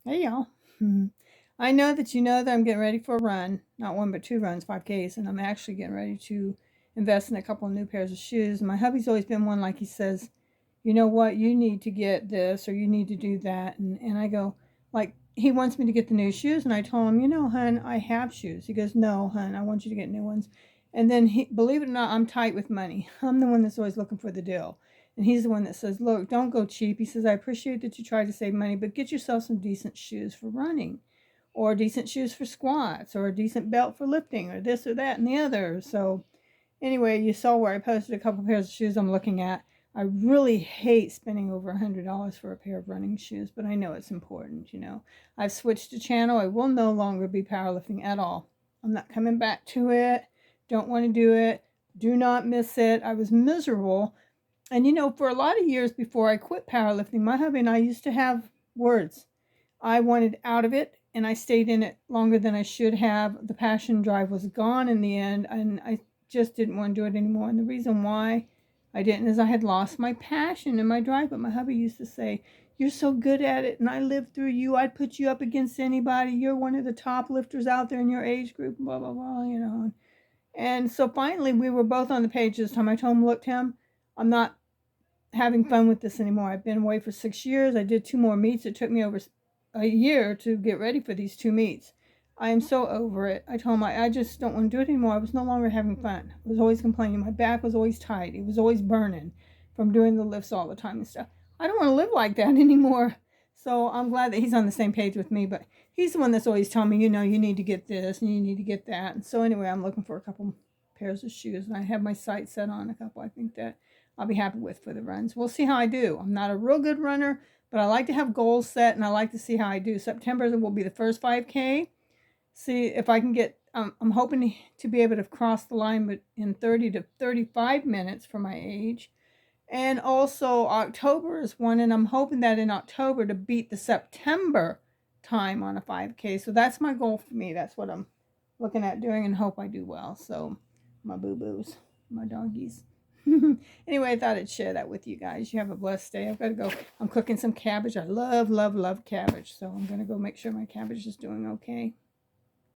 Hey y'all. I know that you know that I'm getting ready for a run, not one but two runs, 5Ks, and I'm actually getting ready to invest in a couple of new pairs of shoes. My hubby's always been one like he says, you know what, you need to get this or you need to do that. And I go, like, he wants me to get the new shoes. And I told him, you know, hun, I have shoes. He goes, no, hun, I want you to get new ones. And then he, believe it or not, I'm tight with money. I'm the one that's always looking for the deal. And he's the one that says, look, don't go cheap. He says, I appreciate that you try to save money, but get yourself some decent shoes for running or decent shoes for squats or a decent belt for lifting or this or that and the other. So anyway, you saw where I posted a couple pairs of shoes I'm looking at. I really hate spending over $100 for a pair of running shoes, but I know it's important, you know. I've switched to channel. I will no longer be powerlifting at all. I'm not coming back to it. Don't want to do it. Do not miss it. I was miserable. And you know, for a lot of years before I quit powerlifting, my hubby and I used to have words. I wanted out of it and I stayed in it longer than I should have. The passion drive was gone in the end and I just didn't want to do it anymore. And the reason why I didn't is I had lost my passion and my drive. But my hubby used to say, you're so good at it and I lived through you. I'd put you up against anybody. You're one of the top lifters out there in your age group, blah, blah, blah, you know. And so finally we were both on the page this time. I told him, look, Tim, I'm not having fun with this anymore. I've been away for 6 years. I did two more meets. It took me over a year to get ready for these two meets. I am so over it. I told him I just don't want to do it anymore. I was no longer having fun. I was always complaining. My back was always tight. It was always burning from doing the lifts all the time and stuff. I don't want to live like that anymore. So I'm glad that he's on the same page with me. But he's the one that's always telling me, you know, you need to get this and you need to get that. And so anyway, I'm looking for a couple pairs of shoes. And I have my sights set on a couple I think that I'll be happy with for the runs. We'll see how I do. I'm not a real good runner, but I like to have goals set and I like to see how I do. September will be the first 5K. See if I can get, I'm hoping to be able to cross the line in 30 to 35 minutes for my age. And also October is one, and I'm hoping that in October to beat the September time on a 5K. So that's my goal for me. That's what I'm looking at doing and hope I do well. So my boo-boos, my doggies. Anyway, I thought I'd share that with you guys. You have a blessed day. I've got to go. I'm cooking some cabbage. I love, love, love cabbage. So I'm going to go make sure my cabbage is doing okay.